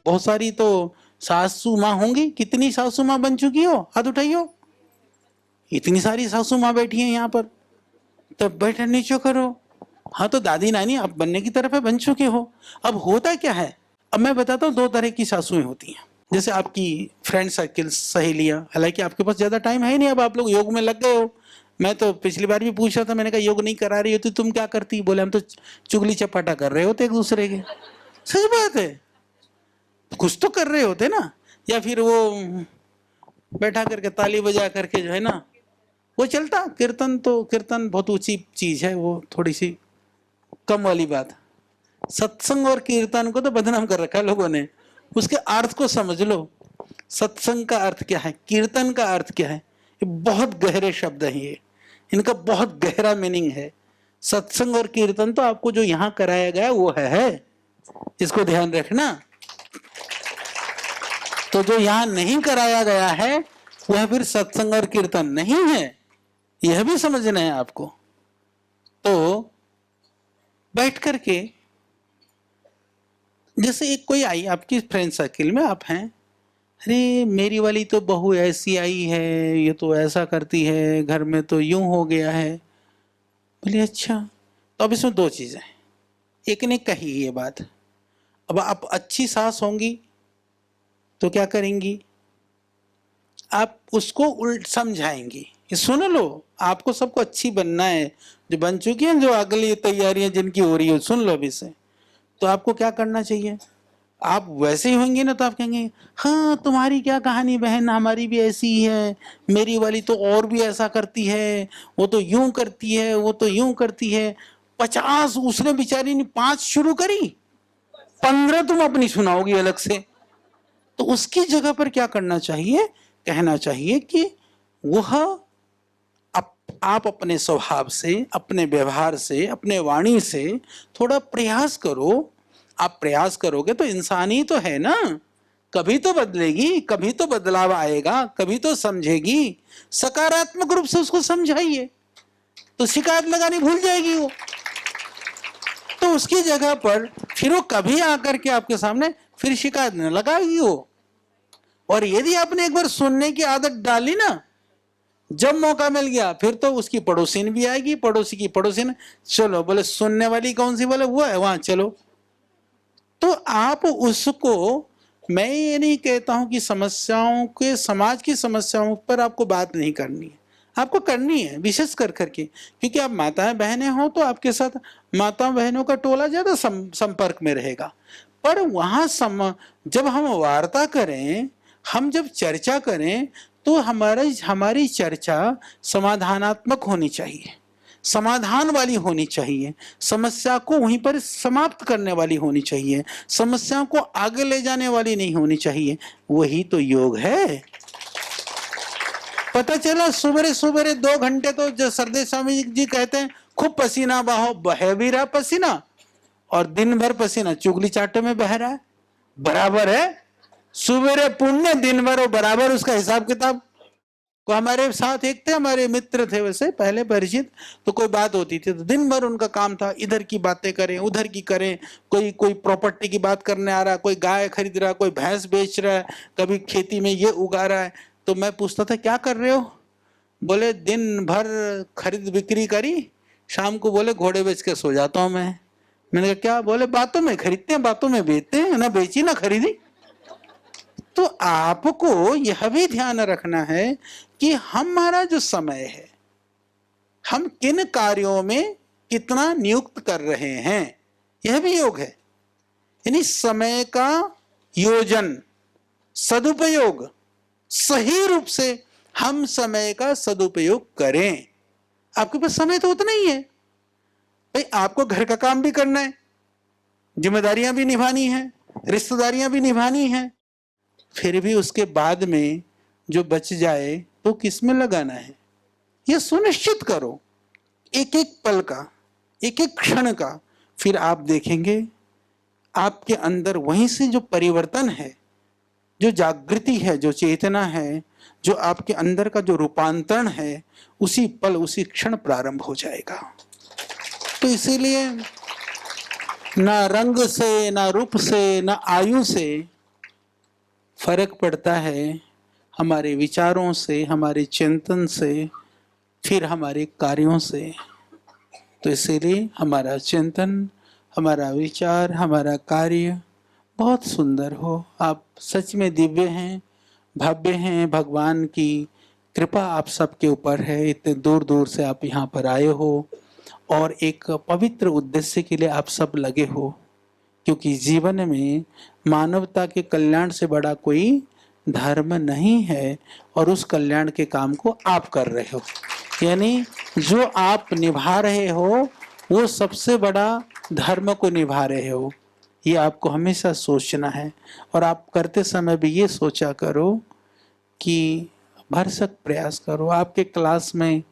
बहुत सारी तो सासू माँ होंगी, कितनी सासू माँ बन चुकी हो, हाथ उठाइयो। इतनी सारी सासू माँ बैठी हैं यहाँ पर, तब बैठा नीचे करो। हाँ तो दादी नानी अब बनने की तरफ है, बन चुके हो। अब होता क्या है, अब मैं बताता हूँ, दो तरह की सासुएं होती हैं। जैसे आपकी फ्रेंड सर्किल, सहेलियां, हालांकि आपके पास ज्यादा टाइम है नहीं, अब आप लोग योग में लग गए हो। मैं तो पिछली बार भी पूछ रहा था, मैंने कहा योग नहीं करा रही होती तुम क्या करती, बोले हम तो चुगली चपाटा कर रहे होते एक दूसरे के। सच बात है, कुछ तो कर रहे होते ना। या फिर वो बैठा करके ताली बजा करके जो है ना वो चलता। कीर्तन तो कीर्तन बहुत ऊंची चीज है, वो थोड़ी सी कम वाली बात। सत्संग और कीर्तन को तो बदनाम कर रखा है लोगों ने। उसके अर्थ को समझ लो, सत्संग का अर्थ क्या है, कीर्तन का अर्थ क्या है। ये बहुत गहरे शब्द हैं, ये इनका बहुत गहरा मीनिंग है। सत्संग और कीर्तन तो आपको जो यहां कराया गया वो है, इसको ध्यान रखना। तो जो यहां नहीं कराया गया है वह फिर सत्संग और कीर्तन नहीं है, यह भी समझना है आपको। तो बैठ करके, जैसे एक कोई आई आपकी फ्रेंड सर्किल में, आप हैं, अरे मेरी वाली तो बहू ऐसी आई है, ये तो ऐसा करती है, घर में तो यूं हो गया है। बोले अच्छा। तो अब इसमें दो चीजें, एक ने कही ये बात, अब आप अच्छी सास होंगी तो क्या करेंगी, आप उसको उल्ट समझाएंगी। ये सुन लो, आपको सबको अच्छी बनना है, जो बन चुकी हैं, जो अगली तैयारियां जिनकी हो रही है, सुन लो अभी से। तो आपको क्या करना चाहिए, आप वैसे ही होंगे ना तो आप कहेंगे हाँ तुम्हारी क्या कहानी बहन, हमारी भी ऐसी ही है, मेरी वाली तो और भी ऐसा करती है, वो तो यूं करती है, वो तो यूं करती है। 50 उसने बेचारी ने 5 शुरू करी, 15 तुम अपनी सुनाओगी अलग से। तो उसकी जगह पर क्या करना चाहिए, कहना चाहिए कि वह आप अपने स्वभाव से, अपने व्यवहार से, अपने वाणी से थोड़ा प्रयास करो। आप प्रयास करोगे तो इंसान ही तो है ना, कभी तो बदलेगी, कभी तो बदलाव आएगा, कभी तो समझेगी। सकारात्मक रूप से उसको समझाइए तो शिकायत लगानी भूल जाएगी वो। तो उसकी जगह पर फिर वो कभी आकर के आपके सामने फिर शिकायत न लगाएगी वो। और यदि आपने एक बार सुनने की आदत डाली ना, जब मौका मिल गया फिर तो उसकी पड़ोसिन भी आएगी, पड़ोसी की पड़ोसिन, चलो बोले सुनने वाली कौन सी, बोले वो है वहां चलो। तो आप उसको, मैं ये नहीं कहता हूं कि समस्याओं के, समाज की समस्याओं पर आपको बात नहीं करनी है, आपको करनी है, विशेष कर करके क्योंकि आप माताएं बहनें हो तो आपके साथ माताओं बहनों का टोला ज्यादा संपर्क में रहेगा। पर वहां जब हम वार्ता करें, हम जब चर्चा करें तो हमारी चर्चा समाधानात्मक होनी चाहिए, समाधान वाली होनी चाहिए, समस्या को वहीं पर समाप्त करने वाली होनी चाहिए, समस्या को आगे ले जाने वाली नहीं होनी चाहिए। वही तो योग है। पता चला सुबह सुबह 2 घंटे तो जो सरदेव स्वामी जी कहते हैं खूब पसीना बहाओ, बह भी रहा पसीना, और दिन भर पसीना चुगली चाटे में बह रहा है, बराबर है। सुबह पुण्य, दिन भर बराबर, उसका हिसाब किताब। को हमारे साथ एक थे, हमारे मित्र थे वैसे पहले परिचित, तो कोई बात होती थी तो दिन भर उनका काम था इधर की बातें करें उधर की करें, कोई प्रॉपर्टी की बात करने आ रहा, कोई गाय खरीद रहा, कोई भैंस बेच रहा है, कभी खेती में ये उगा रहा है। तो मैं पूछता था क्या कर रहे हो, बोले दिन भर खरीद बिक्री करी, शाम को बोले घोड़े बेच के सो जाता हूँ मैं। मैंने कहा क्या, बोले बातों में खरीदते हैं बातों में बेचते हैं, ना बेची ना खरीदी। तो आपको यह भी ध्यान रखना है कि हमारा जो समय है, हम किन कार्यों में कितना नियुक्त कर रहे हैं, यह भी योग है। यानी समय का योजन, सदुपयोग, सही रूप से हम समय का सदुपयोग करें। आपके पास समय तो उतना ही है भाई, आपको घर का काम भी करना है, जिम्मेदारियां भी निभानी है, रिश्तेदारियां भी निभानी है, फिर भी उसके बाद में जो बच जाए तो किसमें लगाना है, यह सुनिश्चित करो। एक एक पल का, एक एक क्षण का, फिर आप देखेंगे आपके अंदर वहीं से जो परिवर्तन है, जो जागृति है, जो चेतना है, जो आपके अंदर का जो रूपांतरण है, उसी पल उसी क्षण प्रारंभ हो जाएगा। तो इसीलिए ना रंग से, ना रूप से, ना आयु से फर्क पड़ता है हमारे विचारों से, हमारे चिंतन से, फिर हमारे कार्यों से। तो इसीलिए हमारा चिंतन, हमारा विचार, हमारा कार्य बहुत सुंदर हो। आप सच में दिव्य हैं, भव्य हैं। भगवान की कृपा आप सबके ऊपर है। इतने दूर दूर से आप यहाँ पर आए हो और एक पवित्र उद्देश्य के लिए आप सब लगे हो, क्योंकि जीवन में मानवता के कल्याण से बड़ा कोई धर्म नहीं है और उस कल्याण के काम को आप कर रहे हो। यानी जो आप निभा रहे हो वो सबसे बड़ा धर्म को निभा रहे हो। ये आपको हमेशा सोचना है और आप करते समय भी ये सोचा करो कि भरसक प्रयास करो। आपके क्लास में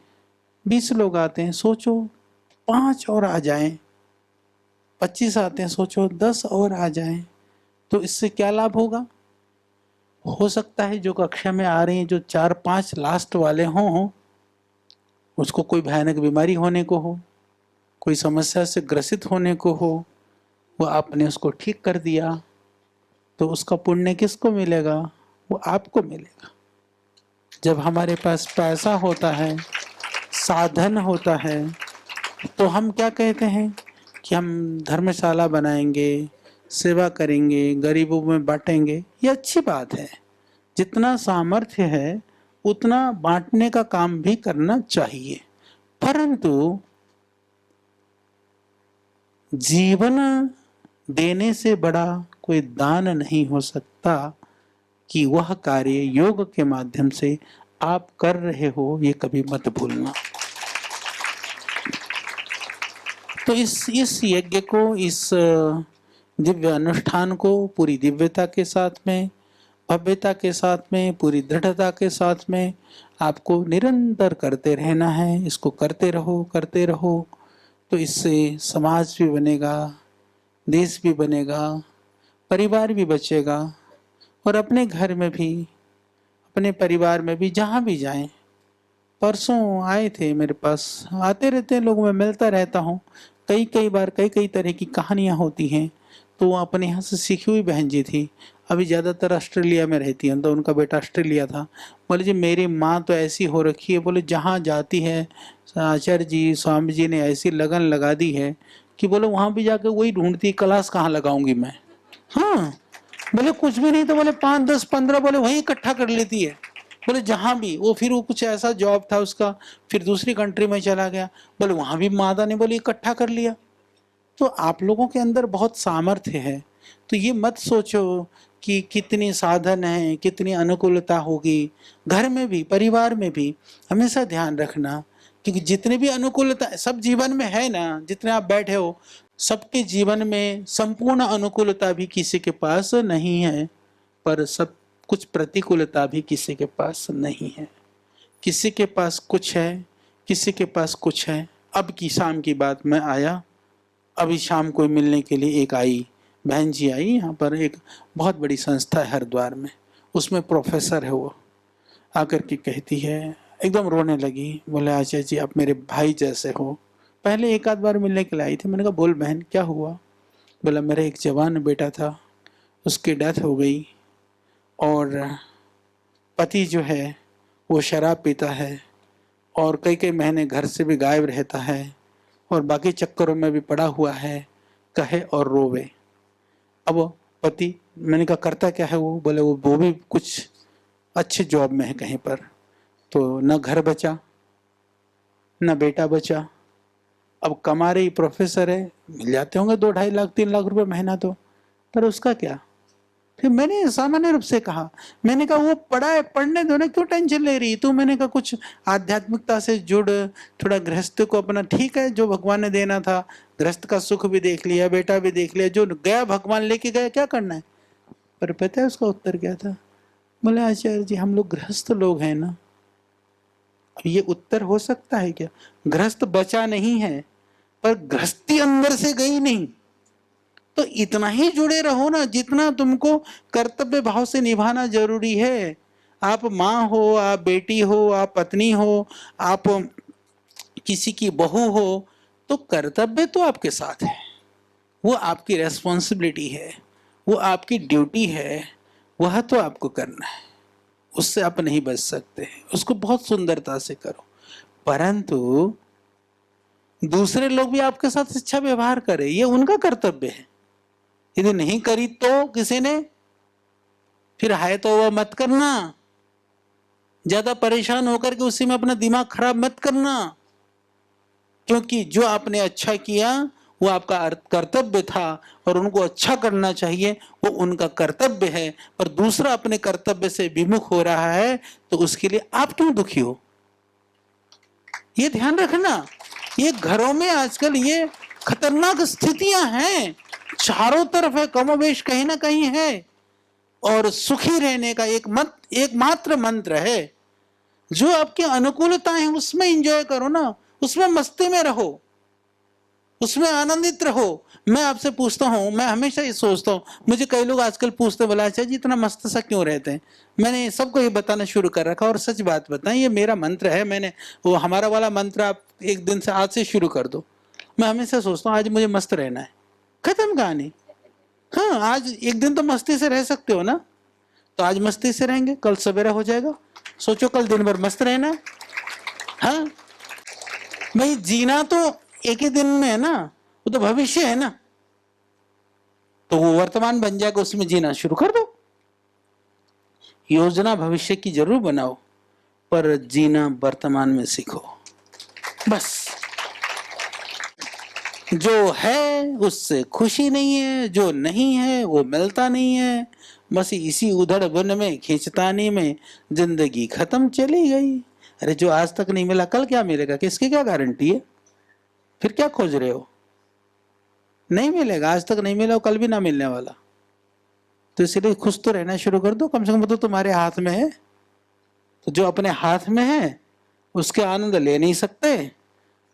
20 लोग आते हैं, सोचो 5 और आ जाएं। 25 आते हैं, सोचो 10 और आ जाएं। तो इससे क्या लाभ होगा? हो सकता है जो कक्षा में आ रही हैं, जो 4-5 लास्ट वाले हों, उसको कोई भयानक बीमारी होने को हो, कोई समस्या से ग्रसित होने को हो, वो आपने उसको ठीक कर दिया, तो उसका पुण्य किसको मिलेगा? वो आपको मिलेगा। जब हमारे पास पैसा होता है, साधन होता है, तो हम क्या कहते हैं कि हम धर्मशाला बनाएंगे, सेवा करेंगे, गरीबों में बांटेंगे। ये अच्छी बात है। जितना सामर्थ्य है उतना बांटने का काम भी करना चाहिए, परंतु जीवन देने से बड़ा कोई दान नहीं हो सकता कि वह कार्य योग के माध्यम से आप कर रहे हो, ये कभी मत भूलना। तो इस यज्ञ को, इस दिव्य अनुष्ठान को पूरी दिव्यता के साथ में, भव्यता के साथ में, पूरी दृढ़ता के साथ में आपको निरंतर करते रहना है। इसको करते रहो, करते रहो। तो इससे समाज भी बनेगा, देश भी बनेगा, परिवार भी बचेगा और अपने घर में भी, अपने परिवार में भी, जहाँ भी जाएं। परसों आए थे मेरे पास, आते रहते हैं लोग, मैं मिलता रहता हूँ। कई बार कई तरह की कहानियाँ होती हैं। तो वो अपने यहाँ से सीखी हुई बहन जी थी, अभी ज़्यादातर ऑस्ट्रेलिया में रहती हैं, तो उनका बेटा ऑस्ट्रेलिया था। बोले जी मेरी माँ तो ऐसी हो रखी है, बोले जहाँ जाती है आचार्य जी, स्वामी जी ने ऐसी लगन लगा दी है कि बोले वहाँ भी जाकर वही ढूंढती, क्लास कहाँ लगाऊंगी मैं। हाँ, बोले कुछ भी नहीं तो बोले 5, 10, 15 बोले वही इकट्ठा कर लेती है। बोले जहाँ भी वो, फिर वो कुछ ऐसा जॉब था उसका, फिर दूसरी कंट्री में चला गया, बोले वहाँ भी माता ने बोले इकट्ठा कर लिया। तो आप लोगों के अंदर बहुत सामर्थ्य है। तो ये मत सोचो कि कितनी साधन है, कितनी अनुकूलता होगी। घर में भी, परिवार में भी हमेशा ध्यान रखना, क्योंकि जितनी भी अनुकूलता सब जीवन में है ना, जितने आप बैठे हो, सबके जीवन में संपूर्ण अनुकूलता भी किसी के पास नहीं है, पर सब कुछ प्रतिकूलता भी किसी के पास नहीं है। किसी के पास कुछ है, किसी के पास कुछ है। अब की शाम की बात में आया, अभी शाम को मिलने के लिए एक आई बहन जी आई, यहाँ पर एक बहुत बड़ी संस्था है हरिद्वार में, उसमें प्रोफेसर है। वो आकर के कहती है, एकदम रोने लगी, बोले आचार्य जी आप मेरे भाई जैसे हो। पहले एक आध बार मिलने के लिए आई थी। मैंने कहा बोल बहन क्या हुआ? बोला मेरा एक जवान बेटा था, उसकी डेथ हो गई और पति जो है वो शराब पीता है और कई महीने घर से भी गायब रहता है और बाकी चक्करों में भी पड़ा हुआ है, कहे और रोवे। अब पति, मैंने कहा करता क्या है वो? बोले वो भी कुछ अच्छे जॉब में है कहीं पर। तो न घर बचा न बेटा बचा। अब कमा रही प्रोफेसर है, मिल जाते होंगे 2-2.5 लाख 3 लाख रुपए महीना, तो पर उसका क्या? फिर मैंने सामान्य रूप से कहा, मैंने कहा वो पढ़ा है, पढ़ने दो ना, क्यों टेंशन ले रही तू? मैंने कहा कुछ आध्यात्मिकता से जुड़, थोड़ा गृहस्थ को अपना, ठीक है जो भगवान ने देना था, गृहस्थ का सुख भी देख लिया, बेटा भी देख लिया, जो गया भगवान लेके गया, क्या करना है? पर पता है उसका उत्तर क्या था? बोले आचार्य जी हम लोग गृहस्थ लोग हैं ना। अब ये उत्तर हो सकता है क्या? गृहस्थ बचा नहीं है, पर गृहस्थी अंदर से गई नहीं। तो इतना ही जुड़े रहो ना जितना तुमको कर्तव्य भाव से निभाना जरूरी है। आप माँ हो, आप बेटी हो, आप पत्नी हो, आप किसी की बहू हो, तो कर्तव्य तो आपके साथ है, वो आपकी रेस्पॉन्सिबिलिटी है, वो आपकी ड्यूटी है, वह तो आपको करना है, उससे आप नहीं बच सकते हैं, उसको बहुत सुंदरता से करो। परंतु दूसरे लोग भी आपके साथ अच्छा व्यवहार करें, ये उनका कर्तव्य है। यदि नहीं करी तो किसी ने, फिर है तो वह मत करना, ज्यादा परेशान होकर के उसी में अपना दिमाग खराब मत करना, क्योंकि जो आपने अच्छा किया वो आपका कर्तव्य था और उनको अच्छा करना चाहिए, वो उनका कर्तव्य है। पर दूसरा अपने कर्तव्य से विमुख हो रहा है तो उसके लिए आप क्यों दुखी हो? ये ध्यान रखना। ये घरों में आजकल ये खतरनाक स्थितियां हैं, चारों तरफ है, कमोबेश कहीं ना कहीं है। और सुखी रहने का एकमात्र मंत्र है, जो आपकी अनुकूलता है उसमें एंजॉय करो ना, उसमें मस्ती में रहो, उसमें आनंदित रहो। मैं आपसे पूछता हूं, मैं हमेशा ये सोचता हूं, मुझे कई लोग आजकल पूछते, बोला अच्छा जी इतना मस्त सा क्यों रहते हैं? मैंने सबको ये बताना शुरू कर रखा, और सच बात बताएं, ये मेरा मंत्र है। मैंने वो हमारा वाला मंत्र आप एक दिन से आज से शुरू कर दो। मैं हमेशा सोचता हूँ आज मुझे मस्त रहना है, खत्म कहानी। हाँ, आज एक दिन तो मस्ती से रह सकते हो ना, तो आज मस्ती से रहेंगे, कल सवेरा हो जाएगा, सोचो कल दिन भर मस्त रहना है। हाँ भाई, जीना तो एक ही दिन में है ना, वो तो भविष्य है ना, तो वो वर्तमान बन जाएगा, उसमें जीना शुरू कर दो। योजना भविष्य की जरूर बनाओ, पर जीना वर्तमान में सीखो। बस जो है उससे खुशी नहीं है, जो नहीं है वो मिलता नहीं है, बस इसी उधड़ बुन में खींचतानी में जिंदगी खत्म चली गई। अरे जो आज तक नहीं मिला कल क्या मिलेगा, किसकी क्या गारंटी है? फिर क्या खोज रहे हो? नहीं मिलेगा, आज तक नहीं मिला, कल भी ना मिलने वाला। तो इसलिए खुश तो रहना शुरू कर दो, कम से कम तो तुम्हारे हाथ में है। तो जो अपने हाथ में है उसके आनंद ले नहीं सकते,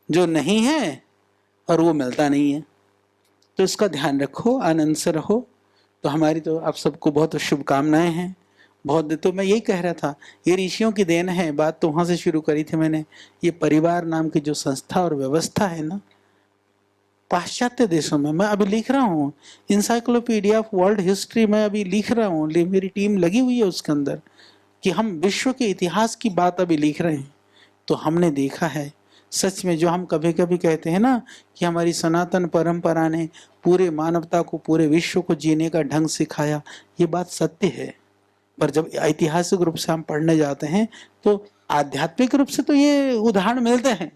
जो नहीं है और वो मिलता नहीं है, तो इसका ध्यान रखो, आनंद से रहो। तो हमारी तो आप सबको बहुत शुभकामनाएं हैं। बहुत, तो मैं यही कह रहा था, ये ऋषियों की देन है। बात तो वहां से शुरू करी थी मैंने। ये परिवार नाम की जो संस्था और व्यवस्था है ना, पाश्चात्य देशों में, मैं अभी लिख रहा हूँ इंसाइक्लोपीडिया ऑफ वर्ल्ड हिस्ट्री, मैं अभी लिख रहा हूँ, मेरी टीम लगी हुई है उसके अंदर, कि हम विश्व के इतिहास की बात अभी लिख रहे हैं। तो हमने देखा है सच में, जो हम कभी कभी कहते हैं ना कि हमारी सनातन परंपरा ने पूरे मानवता को, पूरे विश्व को जीने का ढंग सिखाया, ये बात सत्य है। पर जब ऐतिहासिक रूप से हम पढ़ने जाते हैं तो आध्यात्मिक रूप से तो ये उदाहरण मिलते हैं,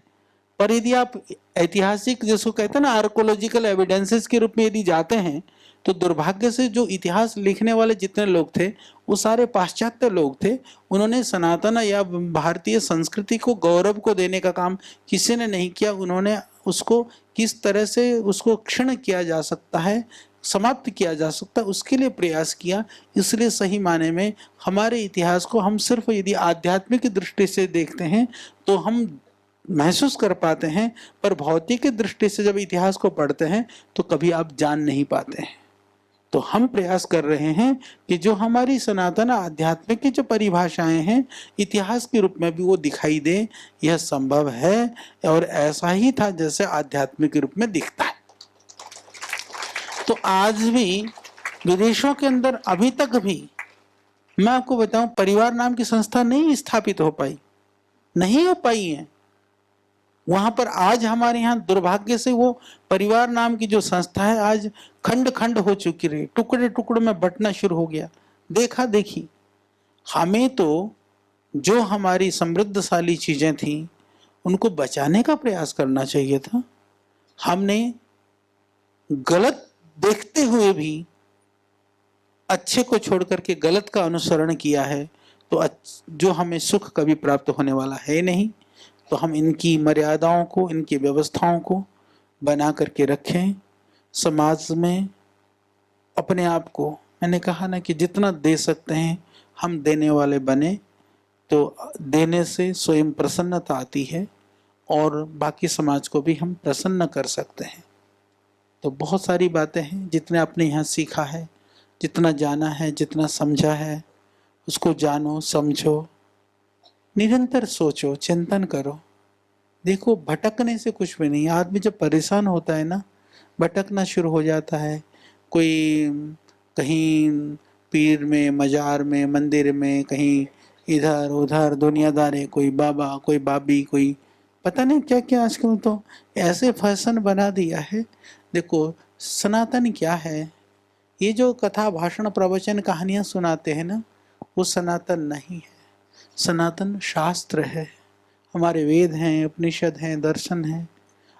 पर यदि आप ऐतिहासिक, जिसको कहते हैं ना आर्कोलॉजिकल एविडेंसेस के रूप में यदि जाते हैं, तो दुर्भाग्य से जो इतिहास लिखने वाले जितने लोग थे वो सारे पाश्चात्य लोग थे। उन्होंने सनातन या भारतीय संस्कृति को गौरव को देने का काम किसी ने नहीं किया। उन्होंने उसको किस तरह से उसको क्षीण किया जा सकता है, समाप्त किया जा सकता है, उसके लिए प्रयास किया। इसलिए सही माने में हमारे इतिहास को हम सिर्फ यदि आध्यात्मिक दृष्टि से देखते हैं तो हम महसूस कर पाते हैं, पर भौतिक दृष्टि से जब इतिहास को पढ़ते हैं तो कभी आप जान नहीं पाते हैं। तो हम प्रयास कर रहे हैं कि जो हमारी सनातन आध्यात्मिक की जो परिभाषाएं हैं इतिहास के रूप में भी वो दिखाई दे। यह संभव है और ऐसा ही था जैसे आध्यात्मिक के रूप में दिखता है। तो आज भी विदेशों के अंदर अभी तक भी, मैं आपको बताऊं, परिवार नाम की संस्था नहीं स्थापित हो पाई, नहीं हो पाई है वहां पर। आज हमारे यहाँ दुर्भाग्य से वो परिवार नाम की जो संस्था है आज खंड खंड हो चुकी रही, टुकड़े टुकड़े में बंटना शुरू हो गया। देखा देखी, हमें तो जो हमारी समृद्धशाली चीजें थी उनको बचाने का प्रयास करना चाहिए था। हमने गलत देखते हुए भी अच्छे को छोड़ करके गलत का अनुसरण किया है, तो जो हमें सुख कभी प्राप्त होने वाला है नहीं। तो हम इनकी मर्यादाओं को, इनकी व्यवस्थाओं को बना करके रखें। समाज में अपने आप को, मैंने कहा ना कि जितना दे सकते हैं हम देने वाले बने, तो देने से स्वयं प्रसन्नता आती है और बाकी समाज को भी हम प्रसन्न कर सकते हैं। तो बहुत सारी बातें हैं, जितने आपने यहाँ सीखा है, जितना जाना है, जितना समझा है, उसको जानो, समझो, निरंतर सोचो, चिंतन करो। देखो, भटकने से कुछ भी नहीं। आदमी जब परेशान होता है ना, भटकना शुरू हो जाता है। कोई कहीं पीर में, मजार में, मंदिर में, कहीं इधर उधर दुनियादारी, कोई बाबा, कोई बाबी, कोई पता नहीं क्या क्या आजकल तो ऐसे फैशन बना दिया है। देखो सनातन क्या है, ये जो कथा भाषण प्रवचन कहानियां सुनाते हैं ना, वो सनातन नहीं है। सनातन शास्त्र है, हमारे वेद हैं, उपनिषद हैं, दर्शन हैं।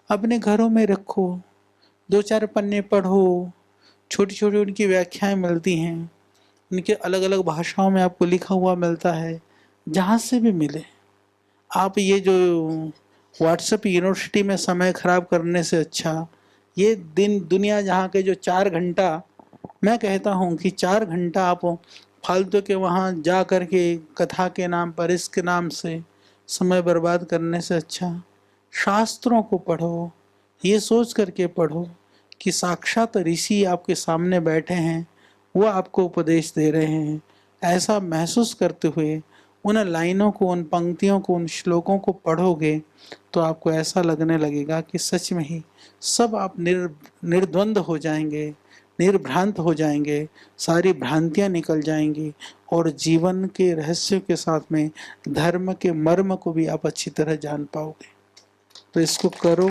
अपने घरों में रखो, 2-4 पन्ने पढ़ो, छोटी छोटी उनकी व्याख्याएं मिलती हैं, उनके अलग अलग भाषाओं में आपको लिखा हुआ मिलता है, जहाँ से भी मिले। आप ये जो व्हाट्सएप यूनिवर्सिटी में समय खराब करने से अच्छा ये दिन दुनिया जहाँ के जो 4 घंटा, मैं कहता हूँ कि 4 घंटा आप फालतू के वहाँ जा कर के कथा के नाम पर, इसके नाम से समय बर्बाद करने से अच्छा शास्त्रों को पढ़ो। ये सोच करके पढ़ो कि साक्षात ऋषि आपके सामने बैठे हैं, वो आपको उपदेश दे रहे हैं। ऐसा महसूस करते हुए उन लाइनों को, उन पंक्तियों को, उन श्लोकों को पढ़ोगे तो आपको ऐसा लगने लगेगा कि सच में ही सब आप निर्द्वंद हो जाएंगे, निर्भ्रांत हो जाएंगे, सारी भ्रांतियां निकल जाएंगी और जीवन के रहस्य के साथ में धर्म के मर्म को भी आप अच्छी तरह जान पाओगे। तो इसको करो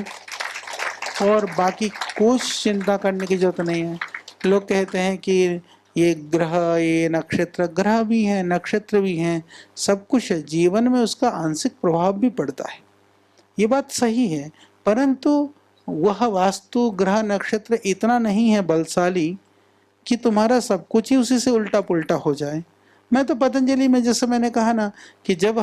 और बाकी कुछ चिंता करने की जरूरत नहीं है। लोग कहते हैं कि ये ग्रह, ये नक्षत्र, ग्रह भी हैं, नक्षत्र भी हैं, सब कुछ है, जीवन में उसका आंशिक प्रभाव भी पड़ता है, ये बात सही है, परंतु वह वास्तु ग्रह नक्षत्र इतना नहीं है बलशाली कि तुम्हारा सब कुछ ही उसी से उल्टा पुल्टा हो जाए। मैं तो पतंजलि में, जैसे मैंने कहा ना कि जब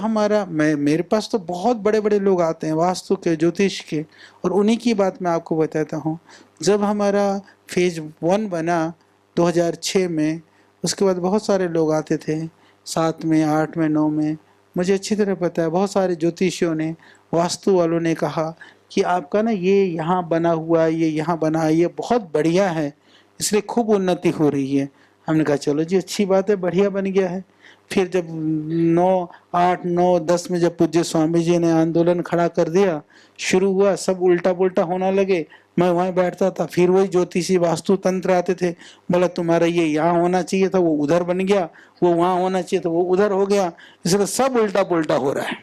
मेरे पास तो बहुत बड़े बड़े लोग आते हैं वास्तु के, ज्योतिष के, और उन्हीं की बात मैं आपको बताता हूँ। जब हमारा फेज 1 बना 2006 में, उसके बाद बहुत सारे लोग आते थे, 7 में, 8 में, 9 में। मुझे अच्छी तरह पता है, बहुत सारे ज्योतिषियों ने, वास्तु वालों ने कहा कि आपका ना ये यहाँ बना हुआ है, ये यहाँ बना है, ये बहुत बढ़िया है, इसलिए खूब उन्नति हो रही है। हमने कहा चलो जी अच्छी बात है, बढ़िया बन गया है। फिर जब 9, 8, 9, 10 में जब पूज्य स्वामी जी ने आंदोलन खड़ा कर दिया, शुरू हुआ, सब उल्टा पुल्टा होने लगे, मैं वहाँ बैठता था, फिर वही ज्योतिषी वास्तु तंत्र आते थे, बोला तुम्हारा ये यहाँ होना चाहिए था, वो उधर बन गया, वो वहाँ होना चाहिए था, वो उधर हो गया, इसलिए सब उल्टा पुल्टा हो रहा है।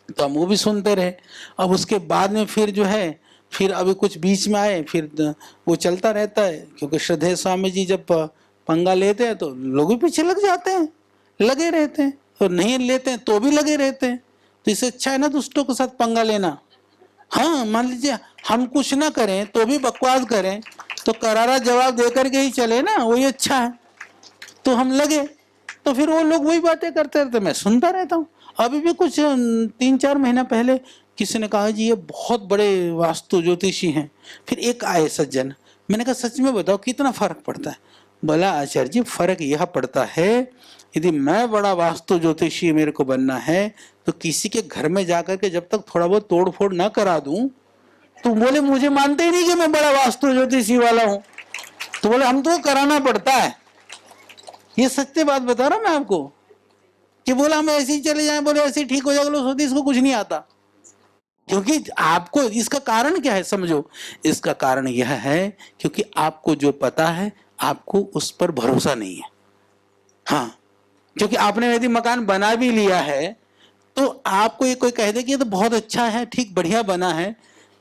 तो हम वो भी सुनते रहे। अब उसके बाद में फिर जो है, फिर अभी कुछ बीच में आए, फिर वो चलता रहता है, क्योंकि श्रद्धेय स्वामी जी जब पंगा लेते हैं तो लोग भी पीछे लग जाते हैं, लगे रहते हैं, और नहीं लेते हैं तो भी लगे रहते हैं। तो इससे अच्छा है ना दुष्टों के साथ पंगा लेना। हाँ, मान लीजिए हम कुछ ना करें तो भी बकवास करें, तो करारा जवाब देकर के ही चले ना, वही अच्छा है। तो हम लगे, तो फिर वो लोग वही बातें करते रहते, मैं सुनता रहता हूँ। अभी भी कुछ 3-4 महीना पहले किसी ने कहा जी ये बहुत बड़े वास्तु ज्योतिषी हैं। फिर एक आए सज्जन, मैंने कहा सच में बताओ कितना फर्क पड़ता है? बोला आचार्य जी फर्क यह पड़ता है, यदि मैं बड़ा वास्तु ज्योतिषी मेरे को बनना है तो किसी के घर में जाकर के जब तक थोड़ा बहुत तोड़ फोड़ ना करा दूं, तो बोले मुझे मानते ही नहीं कि मैं बड़ा वास्तु ज्योतिषी वाला हूं। तो बोले हम तो कराना पड़ता है। ये सत्य बात बता रहा मैं आपको, कि बोला हम ऐसे ही चले जाएं, बोले ऐसे ही ठीक हो जाएगा, लोग सोचते इसको कुछ नहीं आता। क्योंकि आपको इसका कारण क्या है समझो, इसका कारण यह है क्योंकि आपको जो पता है आपको उस पर भरोसा नहीं है। हाँ, क्योंकि आपने यदि मकान बना भी लिया है तो आपको ये कोई कह दे कि ये तो बहुत अच्छा है, ठीक बढ़िया बना है,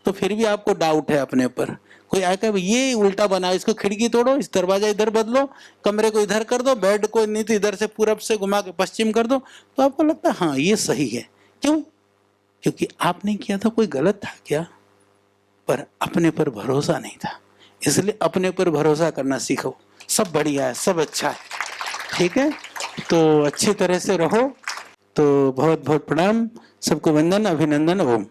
तो फिर भी आपको डाउट है अपने ऊपर। कोई आकर ये उल्टा बना, इसको खिड़की तोड़ो, इस दरवाजा इधर बदलो, कमरे को इधर कर दो, बेड को नहीं तो इधर से पूरब से घुमा के पश्चिम कर दो, तो आपको लगता है हाँ ये सही है। क्यों? क्योंकि आपने किया था कोई गलत था क्या? पर अपने पर भरोसा नहीं था। इसलिए अपने पर भरोसा करना सीखो। सब बढ़िया है, सब अच्छा है, ठीक है? तो अच्छी तरह से रहो। तो बहुत बहुत प्रणाम, सबको वंदन, अभिनंदन, ओम।